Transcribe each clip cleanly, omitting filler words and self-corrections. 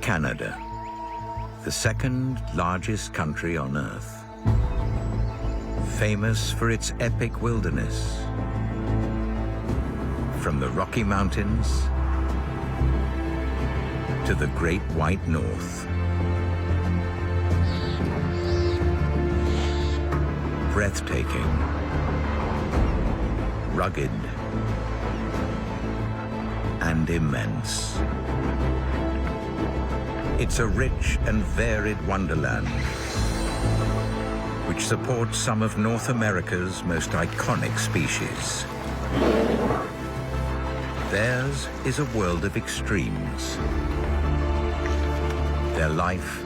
Canada, the second largest country on Earth, famous for its epic wilderness. From the Rocky Mountains to the Great White North. Breathtaking, rugged, and immense. It's a rich and varied wonderland which supports some of North America's most iconic species. Theirs is a world of extremes. Their life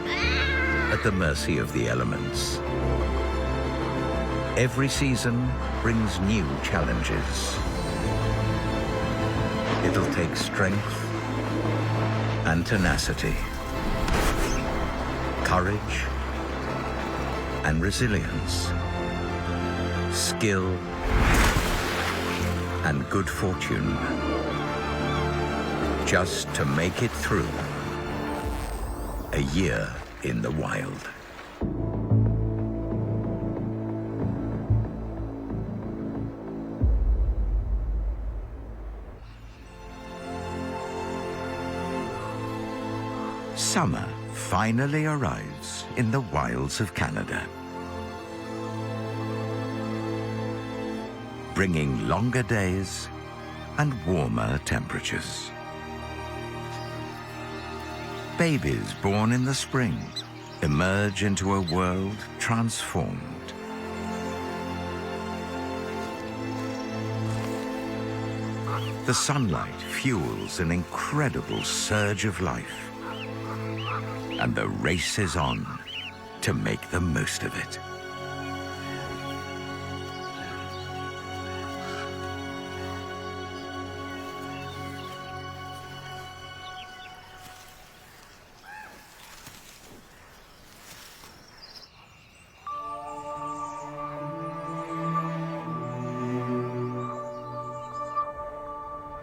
at the mercy of the elements. Every season brings new challenges. It'll take strength and tenacity, courage and resilience, skill and good fortune, just to make it through a year in the wild. Summer finally arrives in the wilds of Canada, bringing longer days and warmer temperatures. Babies born in the spring emerge into a world transformed. The sunlight fuels an incredible surge of life. And the race is on to make the most of it.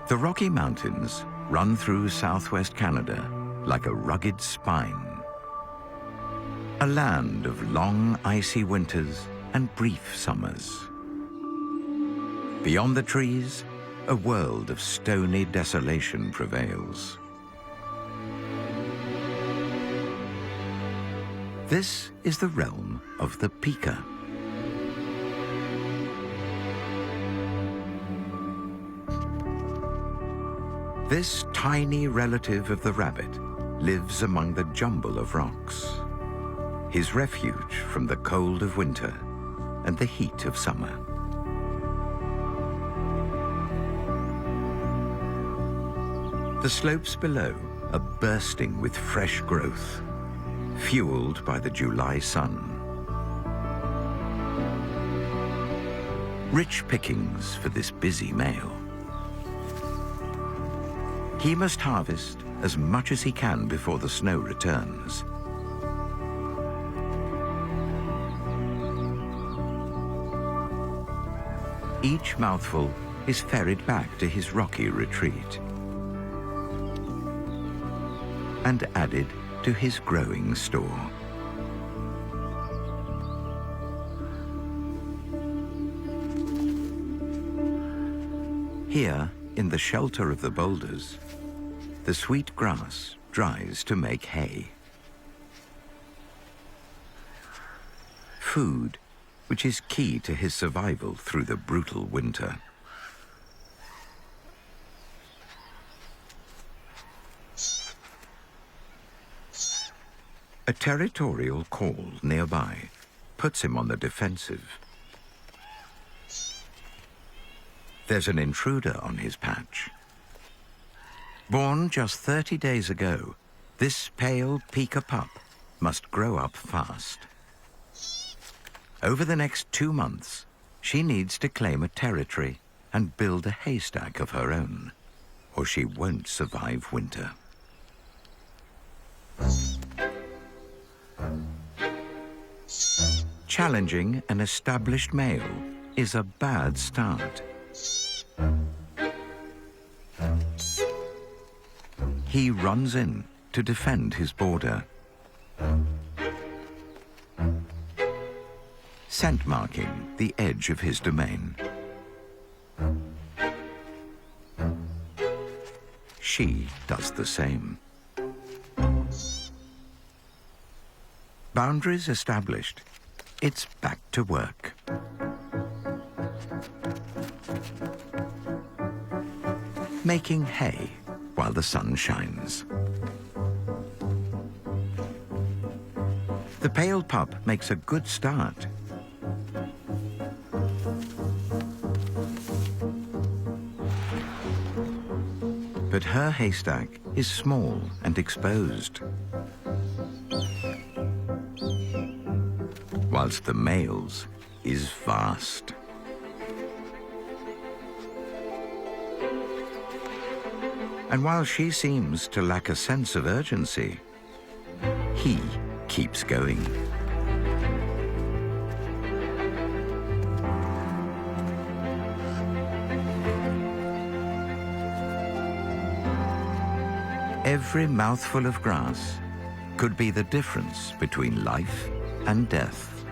The Rocky Mountains run through southwest Canada like a rugged spine. A land of long, icy winters and brief summers. Beyond the trees, a world of stony desolation prevails. This is the realm of the pika. This tiny relative of the rabbit lives among the jumble of rocks, his refuge from the cold of winter and the heat of summer. The slopes below are bursting with fresh growth, fueled by the July sun. Rich pickings for this busy male. He must harvest as much as he can before the snow returns. Each mouthful is ferried back to his rocky retreat and added to his growing store. Here, in the shelter of the boulders, the sweet grass dries to make hay. Food, which is key to his survival through the brutal winter. A territorial call nearby puts him on the defensive. There's an intruder on his patch. Born just 30 days ago, this pale pika pup must grow up fast. Over the next 2 months, she needs to claim a territory and build a haystack of her own, or she won't survive winter. Challenging an established male is a bad start. He runs in to defend his border. Scent marking the edge of his domain. She does the same. Boundaries established, it's back to work. Making hay while the sun shines. The pale pup makes a good start. But her haystack is small and exposed, whilst the male's is vast. And while she seems to lack a sense of urgency, he keeps going. Every mouthful of grass could be the difference between life and death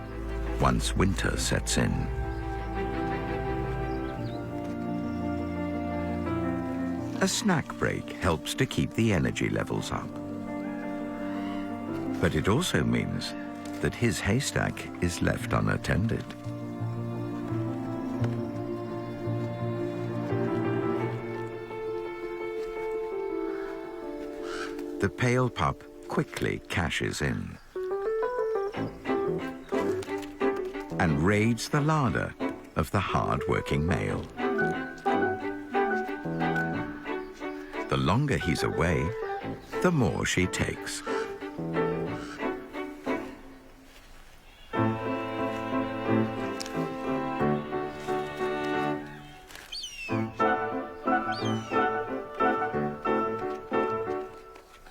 once winter sets in. A snack break helps to keep the energy levels up. But it also means that his haystack is left unattended. The pale pup quickly cashes in and raids the larder of the hard-working male. The longer he's away, the more she takes.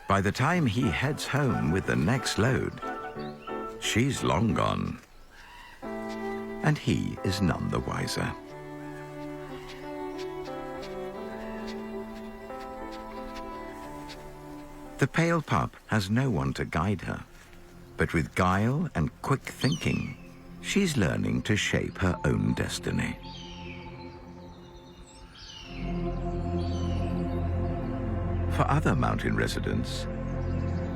By the time he heads home with the next load, she's long gone, and he is none the wiser. The pale pup has no one to guide her, but with guile and quick thinking, she's learning to shape her own destiny. For other mountain residents,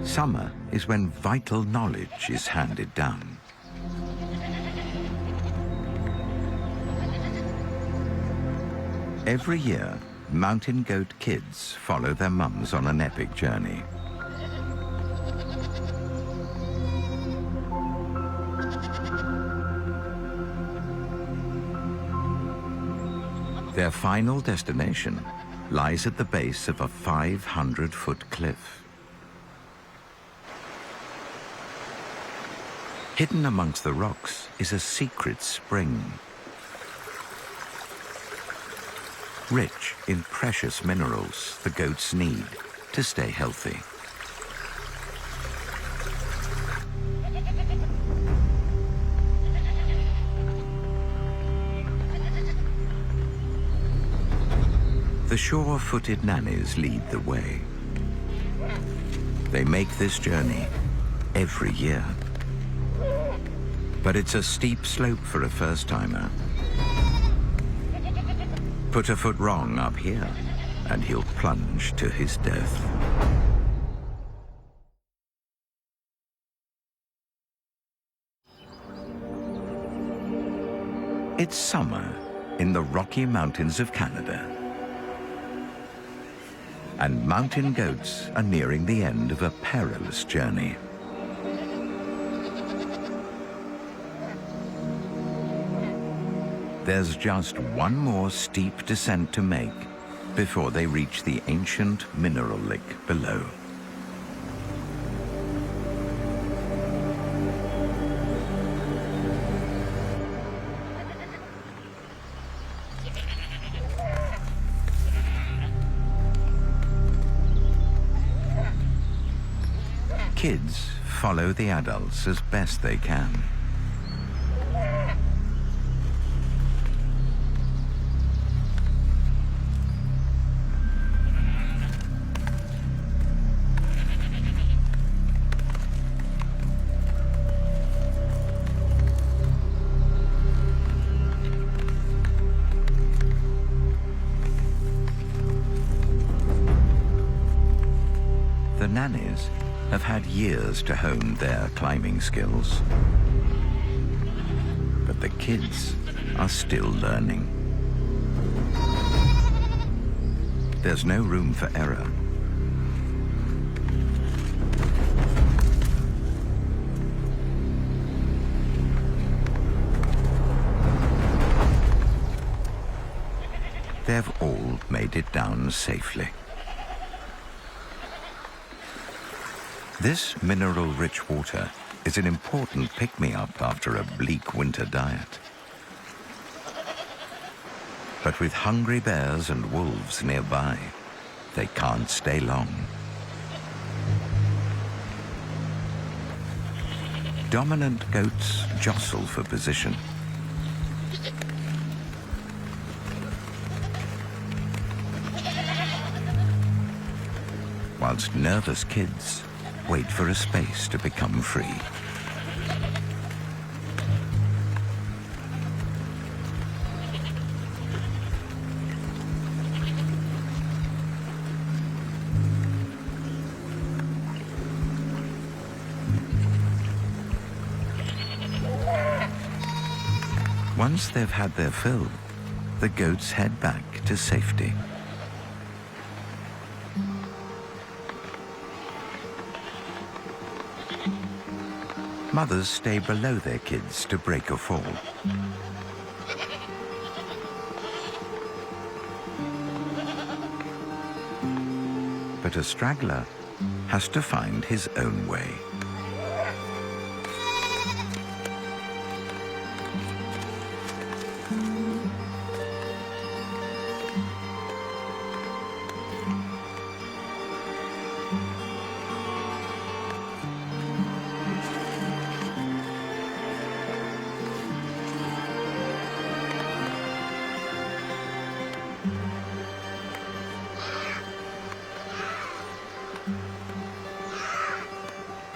summer is when vital knowledge is handed down. Every year, mountain goat kids follow their mums on an epic journey. Their final destination lies at the base of a 500-foot cliff. Hidden amongst the rocks is a secret spring, rich in precious minerals the goats need to stay healthy. The sure-footed nannies lead the way. They make this journey every year. But it's a steep slope for a first-timer. Put a foot wrong up here, and he'll plunge to his death. It's summer in the Rocky Mountains of Canada. And mountain goats are nearing the end of a perilous journey. There's just one more steep descent to make before they reach the ancient mineral lake below. Kids follow the adults as best they can. The nannies have had years to hone their climbing skills. But the kids are still learning. There's no room for error. They've all made it down safely. This mineral-rich water is an important pick-me-up after a bleak winter diet. But with hungry bears and wolves nearby, they can't stay long. Dominant goats jostle for position. Whilst nervous kids wait for a space to become free. Once they've had their fill, the goats head back to safety. Mothers stay below their kids to break a fall. But a straggler has to find his own way.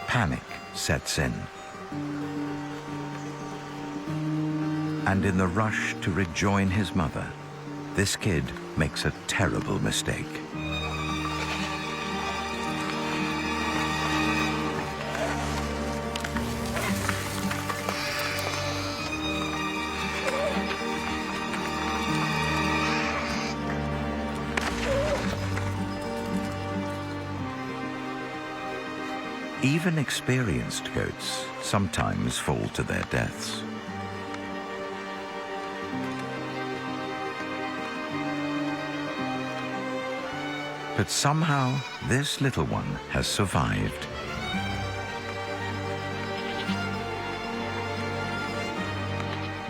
Panic sets in. And in the rush to rejoin his mother, this kid makes a terrible mistake. Even experienced goats sometimes fall to their deaths. But somehow, this little one has survived.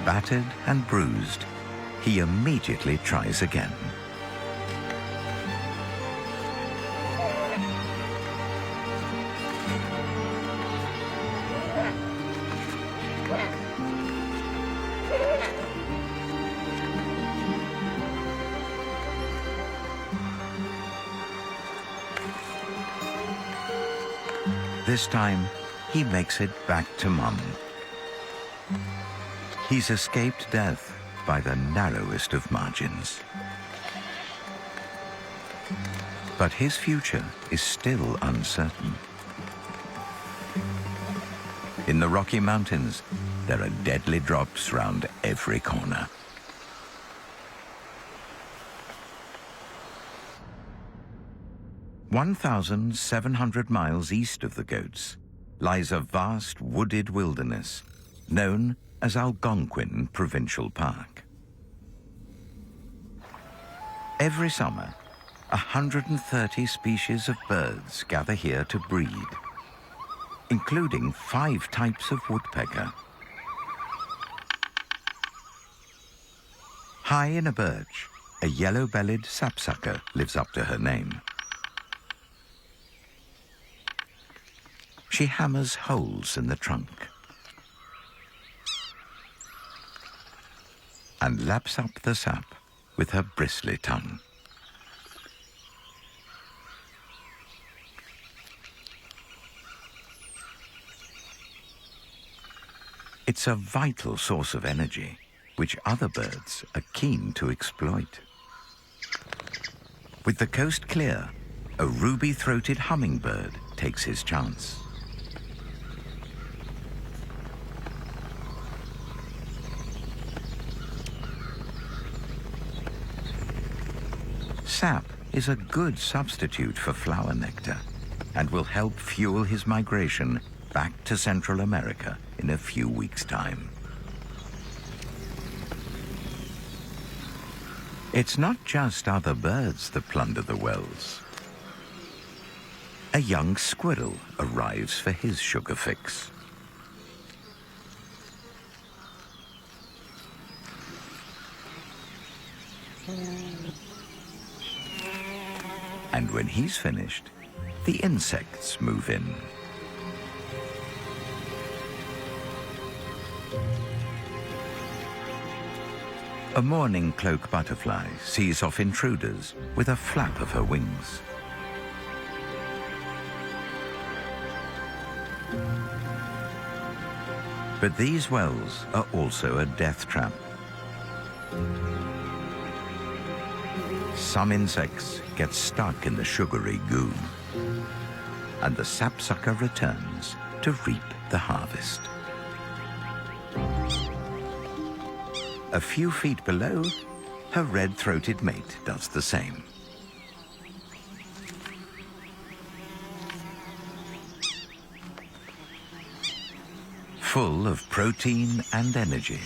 Battered and bruised, he immediately tries again. This time, he makes it back to Mum. He's escaped death by the narrowest of margins. But his future is still uncertain. In the Rocky Mountains, there are deadly drops round every corner. "1,700 miles east of the goats lies a vast wooded wilderness known as Algonquin Provincial Park. Every summer, 130 species of birds gather here to breed, including 5 types of woodpecker. High in a birch, a yellow-bellied sapsucker lives up to her name. She hammers holes in the trunk and laps up the sap with her bristly tongue. It's a vital source of energy, which other birds are keen to exploit. With the coast clear, a ruby-throated hummingbird takes his chance. Sap is a good substitute for flower nectar and will help fuel his migration back to Central America in a few weeks' time. It's not just other birds that plunder the wells. A young squirrel arrives for his sugar fix. And when he's finished, the insects move in. A mourning cloak butterfly sees off intruders with a flap of her wings. But these wells are also a death trap. Some insects get stuck in the sugary goo, and the sapsucker returns to reap the harvest. A few feet below, her red-throated mate does the same. Full of protein and energy,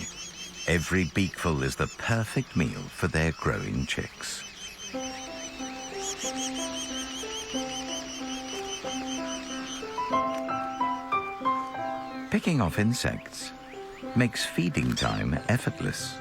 every beakful is the perfect meal for their growing chicks. Picking off insects makes feeding time effortless.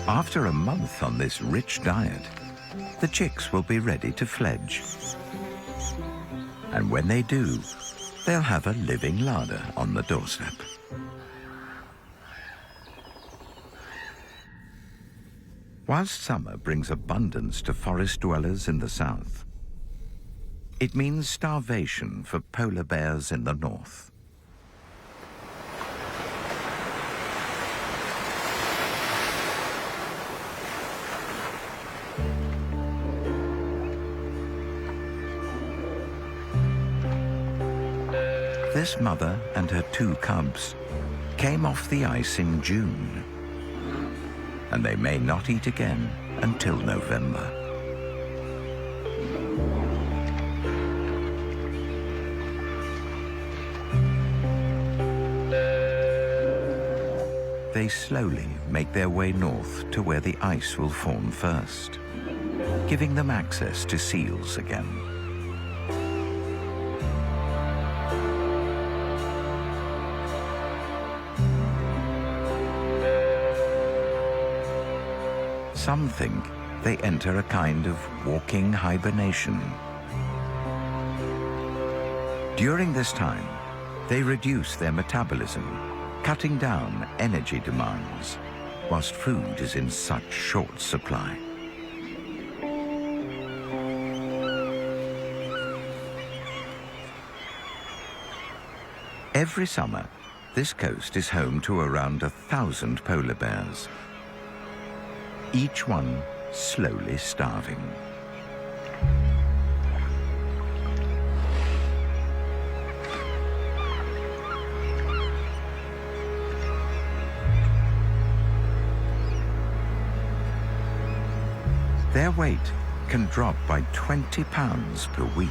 After a month on this rich diet, the chicks will be ready to fledge. And when they do, they'll have a living larder on the doorstep. Whilst summer brings abundance to forest dwellers in the south, it means starvation for polar bears in the north. This mother and her 2 cubs came off the ice in June, and they may not eat again until November. They slowly make their way north to where the ice will form first, giving them access to seals again. Some think they enter a kind of walking hibernation. During this time, they reduce their metabolism, cutting down energy demands, whilst food is in such short supply. Every summer, this coast is home to around 1,000 polar bears, each one slowly starving. Their weight can drop by 20 pounds per week.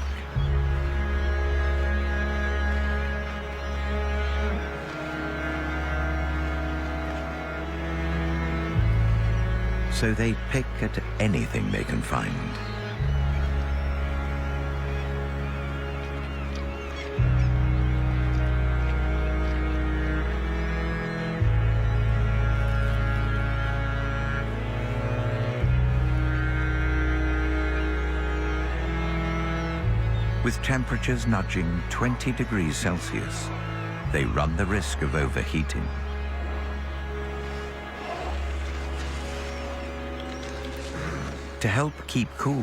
So they pick at anything they can find. With temperatures nudging 20 degrees Celsius, they run the risk of overheating. To help keep cool,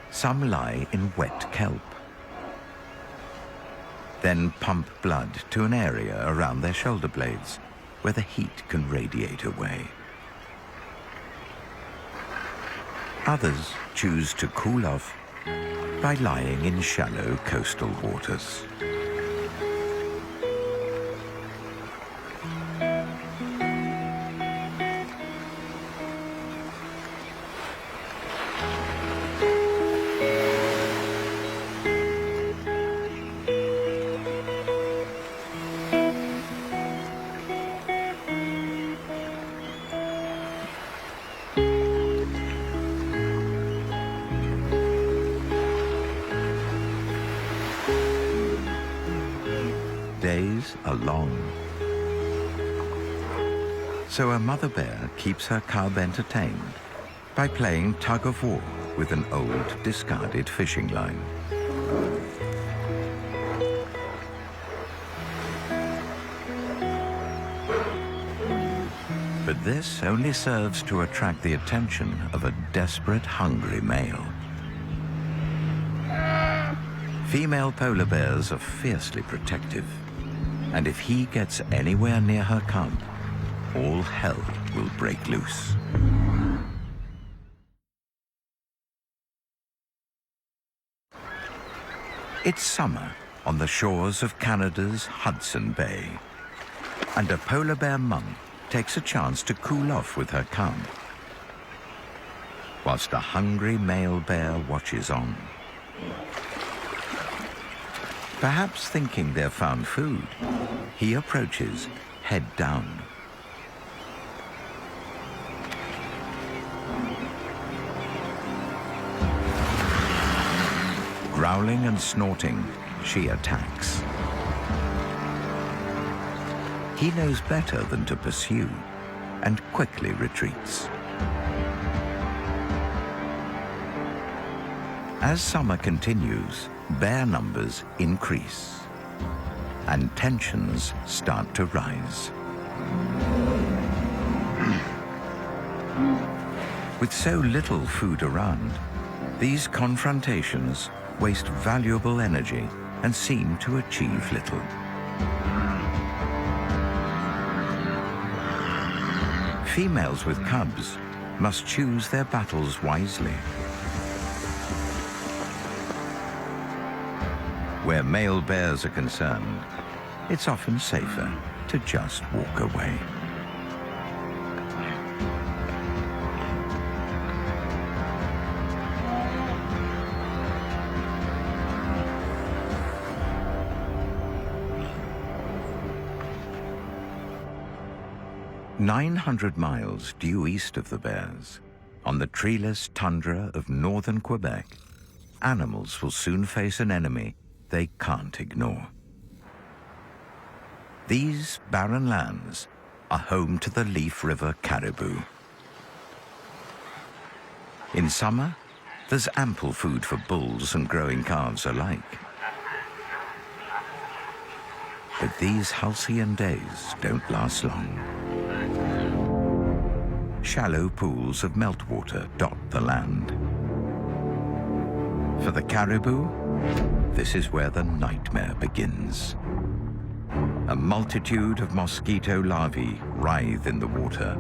some lie in wet kelp. then pump blood to an area around their shoulder blades where the heat can radiate away. Others choose to cool off by lying in shallow coastal waters. Days are long. So a mother bear keeps her cub entertained by playing tug-of-war with an old, discarded fishing line. But this only serves to attract the attention of a desperate, hungry male. Female polar bears are fiercely protective, and if he gets anywhere near her cub, all hell will break loose. It's summer on the shores of Canada's Hudson Bay, and a polar bear mum takes a chance to cool off with her cub, whilst a hungry male bear watches on. Perhaps thinking they've found food, he approaches, head down. Growling and snorting, she attacks. He knows better than to pursue and quickly retreats. As summer continues, bear numbers increase and tensions start to rise. With so little food around, these confrontations waste valuable energy and seem to achieve little. Females with cubs must choose their battles wisely. Where male bears are concerned, it's often safer to just walk away. "900 miles due east of the bears, on the treeless tundra of northern Quebec, animals will soon face an enemy they can't ignore. These barren lands are home to the Leaf River caribou. In summer, there's ample food for bulls and growing calves alike. But these halcyon days don't last long. Shallow pools of meltwater dot the land. For the caribou, this is where the nightmare begins. A multitude of mosquito larvae writhe in the water,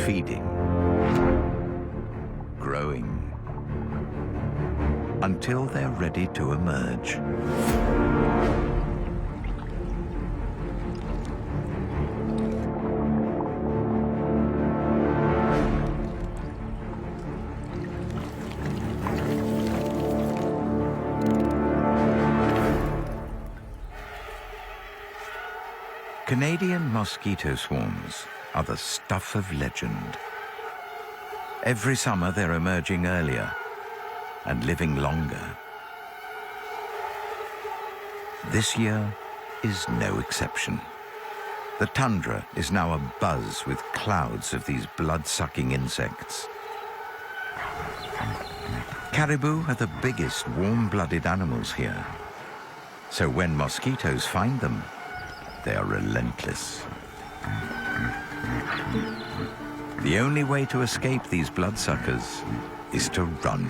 feeding, growing, until they're ready to emerge. Canadian mosquito swarms are the stuff of legend. Every summer they're emerging earlier and living longer. This year is no exception. The tundra is now abuzz with clouds of these blood-sucking insects. Caribou are the biggest warm-blooded animals here, so when mosquitoes find them, they are relentless. The only way to escape these bloodsuckers is to run.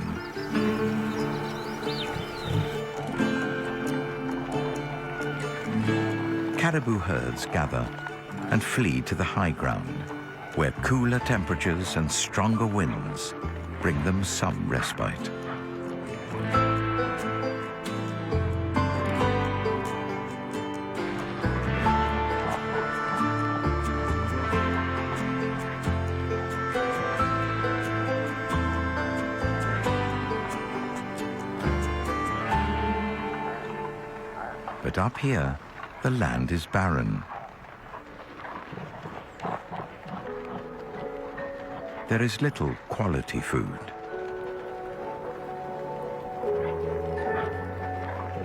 caribou herds gather and flee to the high ground, where cooler temperatures and stronger winds bring them some respite. But up here, the land is barren. There is little quality food.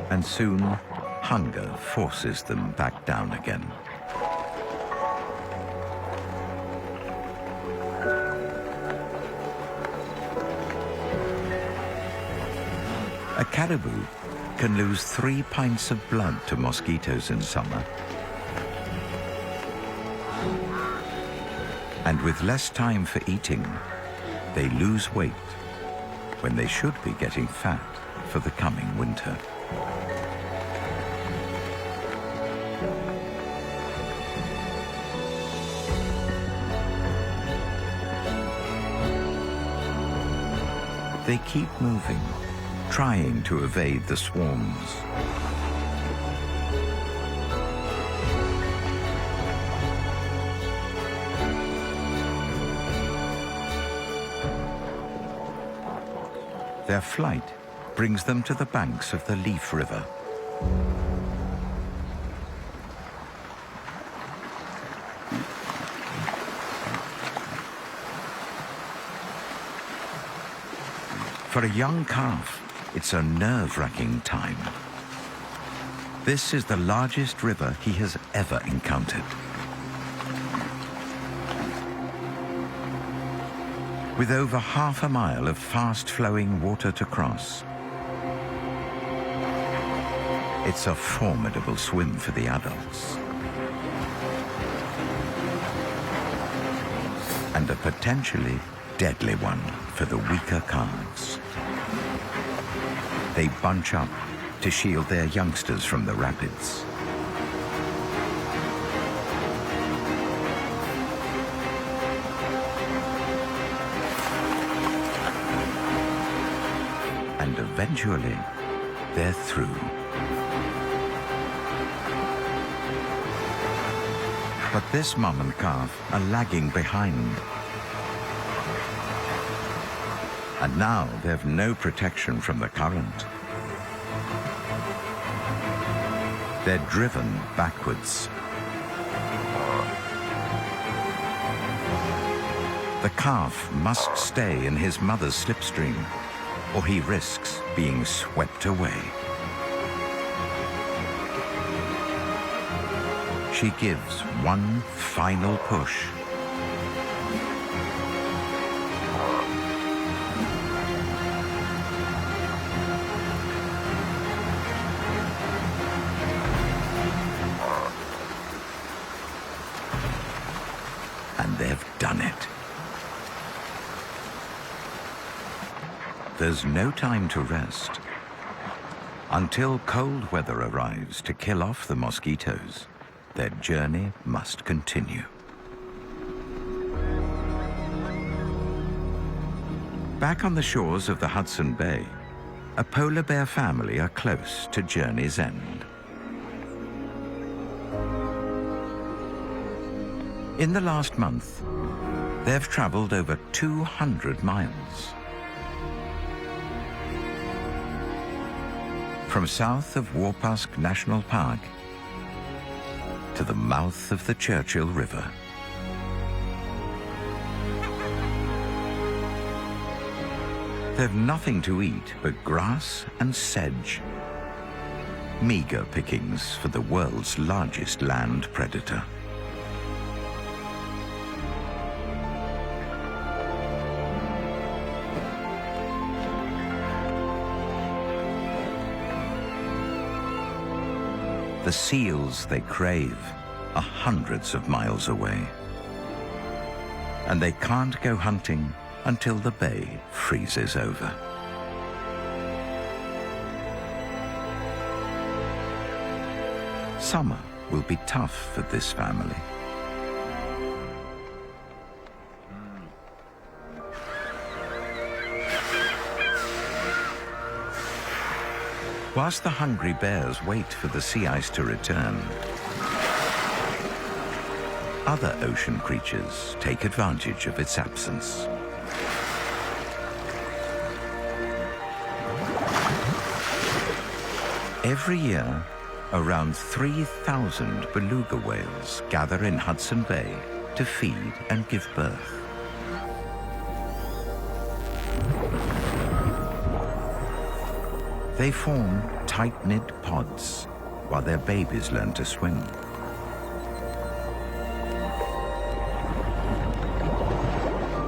And soon, hunger forces them back down again. A caribou can lose 3 pints of blood to mosquitoes in summer. And with less time for eating, they lose weight when they should be getting fat for the coming winter. They keep moving, trying to evade the swarms. Their flight brings them to the banks of the Leaf River. For a young calf, it's a nerve-wracking time. This is the largest river he has ever encountered. With over half a mile of fast-flowing water to cross, it's a formidable swim for the adults. And a potentially deadly one for the weaker calves. They bunch up to shield their youngsters from the rapids. And eventually, they're through. But this mum and calf are lagging behind. And now they've no protection from the current. They're driven backwards. The calf must stay in his mother's slipstream, or he risks being swept away. She gives one final push. And they've done it. There's no time to rest. Until cold weather arrives to kill off the mosquitoes, their journey must continue. Back on the shores of the Hudson Bay, a polar bear family are close to journey's end. In the last month, they've traveled over 200 miles. From south of Warpask National Park to the mouth of the Churchill River. They've nothing to eat but grass and sedge. Meager pickings for the world's largest land predator. The seals they crave are hundreds of miles away. And they can't go hunting until the bay freezes over. Summer will be tough for this family. Whilst the hungry bears wait for the sea ice to return, other ocean creatures take advantage of its absence. Every year, around 3,000 beluga whales gather in Hudson Bay to feed and give birth. They form tight-knit pods while their babies learn to swim.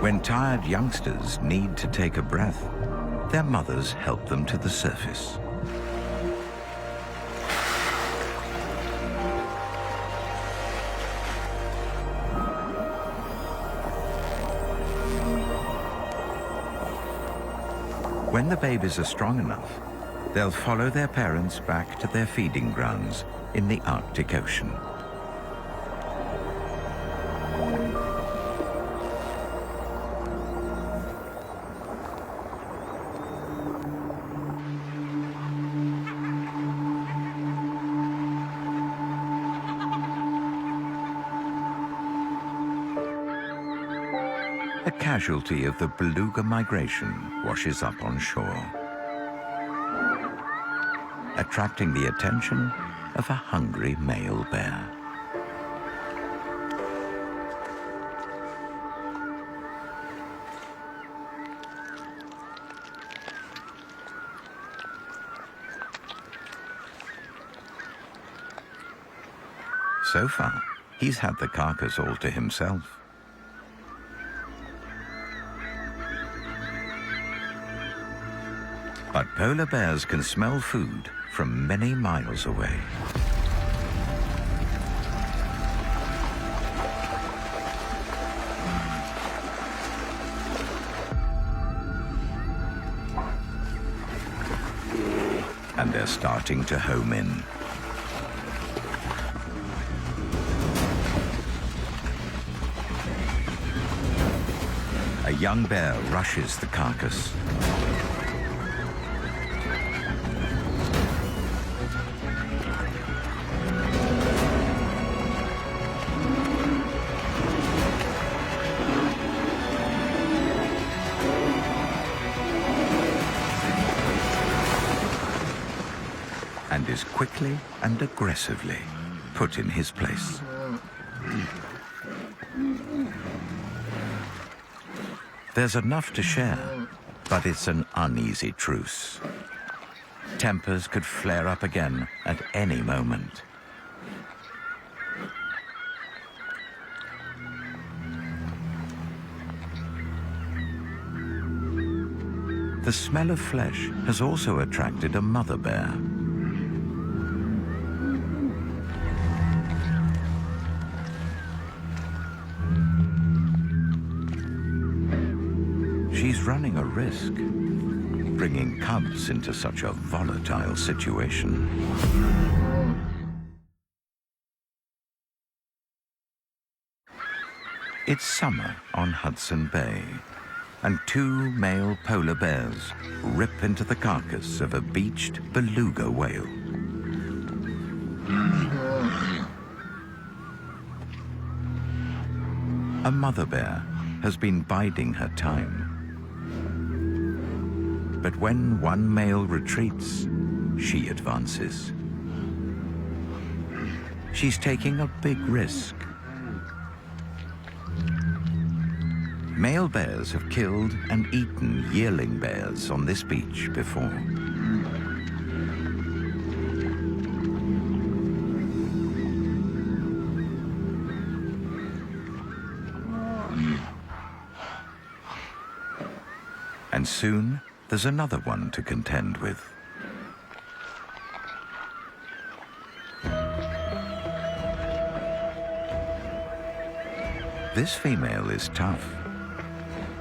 When tired youngsters need to take a breath, their mothers help them to the surface. When the babies are strong enough, they'll follow their parents back to their feeding grounds in the Arctic Ocean. A casualty of the beluga migration washes up on shore, attracting the attention of a hungry male bear. So far, he's had the carcass all to himself. But polar bears can smell food from many miles away. And they're starting to home in. A young bear rushes the carcass. And is quickly and aggressively put in his place. There's enough to share, but it's an uneasy truce. Tempers could flare up again at any moment. The smell of flesh has also attracted a mother bear. She's running a risk, bringing cubs into such a volatile situation. It's summer on Hudson Bay, and two male polar bears rip into the carcass of a beached beluga whale. A mother bear has been biding her time. But when one male retreats, she advances. She's taking a big risk. Male bears have killed and eaten yearling bears on this beach before. And soon, there's another one to contend with. This female is tough,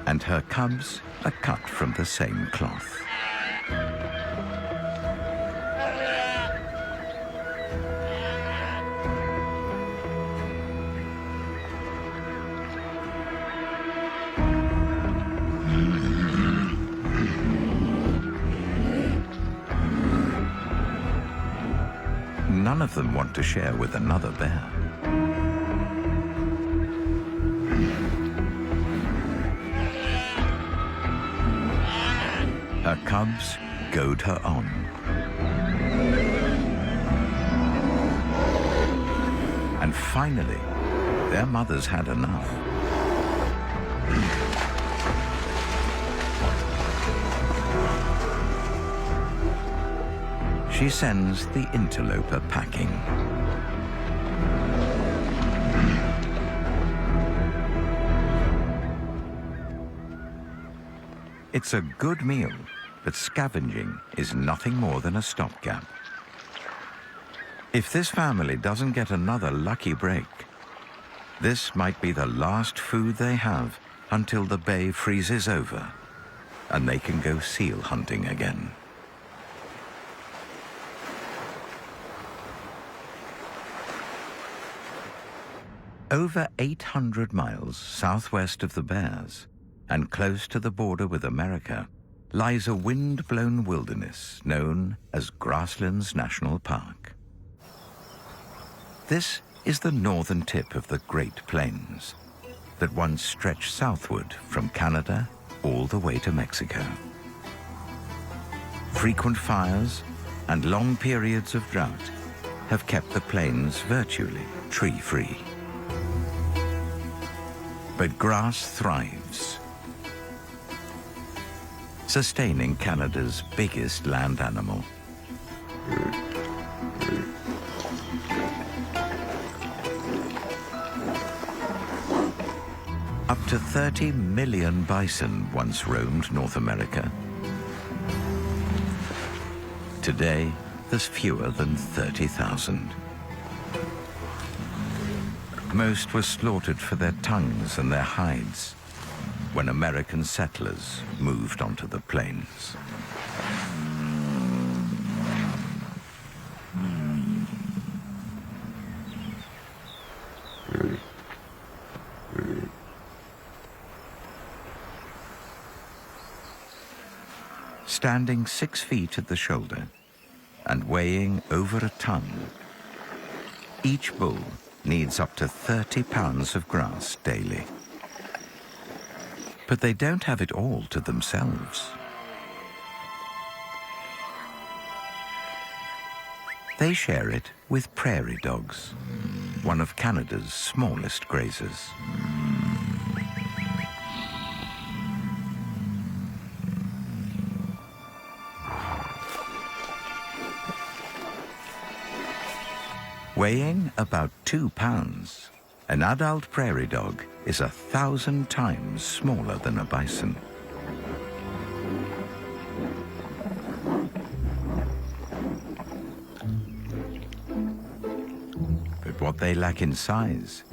and her cubs are cut from the same cloth. none of them want to share with another bear. Her cubs goad her on. And finally, their mother's had enough. She sends the interloper packing. It's a good meal, but scavenging is nothing more than a stopgap. If this family doesn't get another lucky break, this might be the last food they have until the bay freezes over and they can go seal hunting again. Over 800 miles southwest of the Bears and close to the border with America lies a wind-blown wilderness known as Grasslands National Park. This is the northern tip of the Great Plains that once stretched southward from Canada all the way to Mexico. Frequent fires and long periods of drought have kept the plains virtually tree-free. But grass thrives, sustaining Canada's biggest land animal. Up to 30 million bison once roamed North America. Today, there's fewer than 30,000. Most were slaughtered for their tongues and their hides when American settlers moved onto the plains. Standing 6 feet at the shoulder and weighing over a ton, each bull needs up to 30 pounds of grass daily. But they don't have it all to themselves. They share it with prairie dogs, one of Canada's smallest grazers. Weighing about 2 pounds, an adult prairie dog is 1,000 times smaller than a bison. But what they lack in size,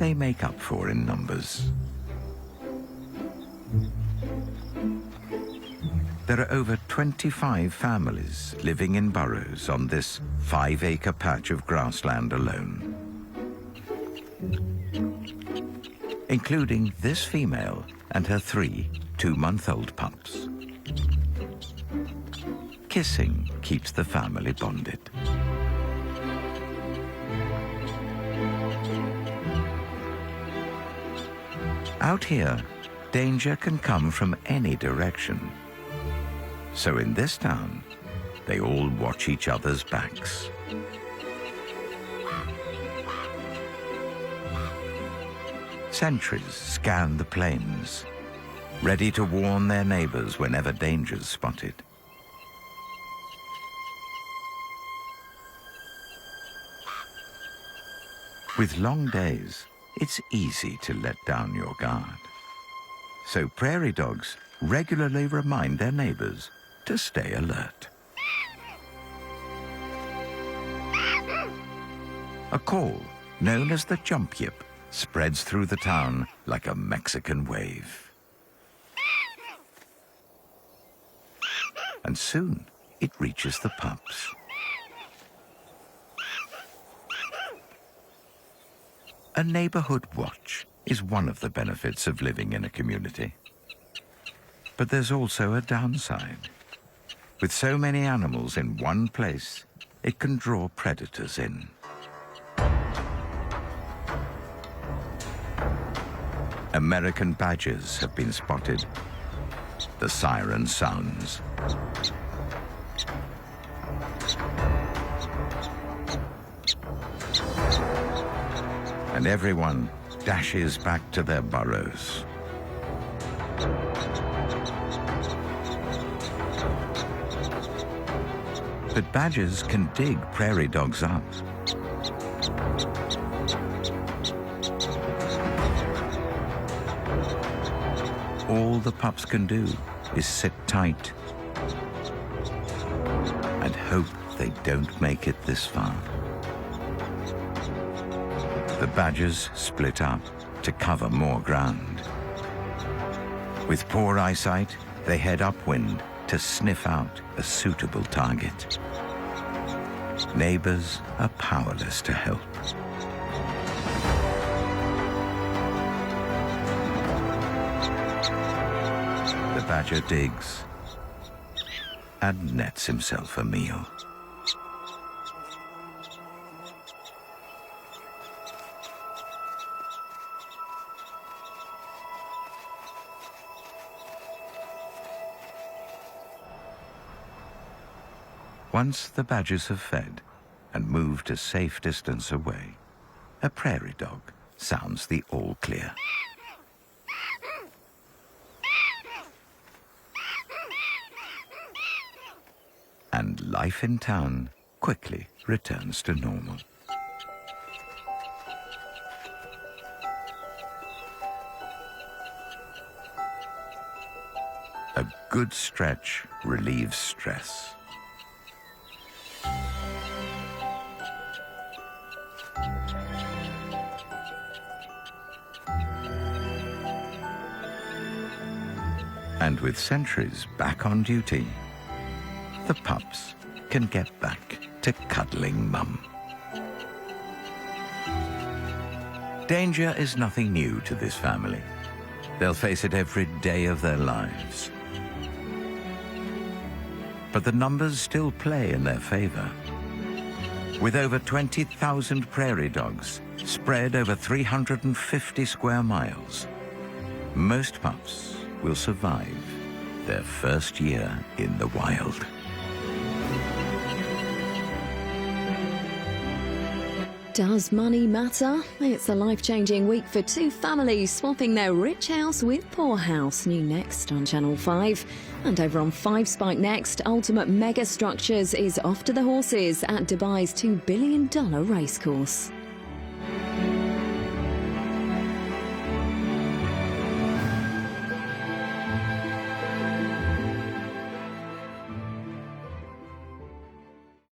they make up for in numbers. There are over 25 families living in burrows on this 5-acre patch of grassland alone, including this female and her 3 two-month-old pups. Kissing keeps the family bonded. Out here, danger can come from any direction. So in this town, they all watch each other's backs. Sentries scan the plains, ready to warn their neighbors whenever danger's spotted. With long days, it's easy to let down your guard. So prairie dogs regularly remind their neighbors to stay alert. A call, known as the jump yip, spreads through the town like a Mexican wave. And soon, it reaches the pups. A neighborhood watch is one of the benefits of living in a community. But there's also a downside. With so many animals in one place, it can draw predators in. American badgers have been spotted. The siren sounds. And everyone dashes back to their burrows. But badgers can dig prairie dogs up. All the pups can do is sit tight and hope they don't make it this far. The badgers split up to cover more ground. With poor eyesight, they head upwind to sniff out a suitable target. Neighbors are powerless to help. The badger digs and nets himself a meal. Once the badgers have fed and moved a safe distance away, a prairie dog sounds the all clear. And life in town quickly returns to normal. A good stretch relieves stress. And with sentries back on duty, the pups can get back to cuddling mum. Danger is nothing new to this family. They'll face it every day of their lives. But the numbers still play in their favor. With over 20,000 prairie dogs spread over 350 square miles, most pups will survive their first year in the wild. Does money matter? It's a life-changing week for two families swapping their rich house with poor house. New next on Channel 5. And over on 5 Spike next, Ultimate Mega Structures is off to the horses at Dubai's $2 billion racecourse.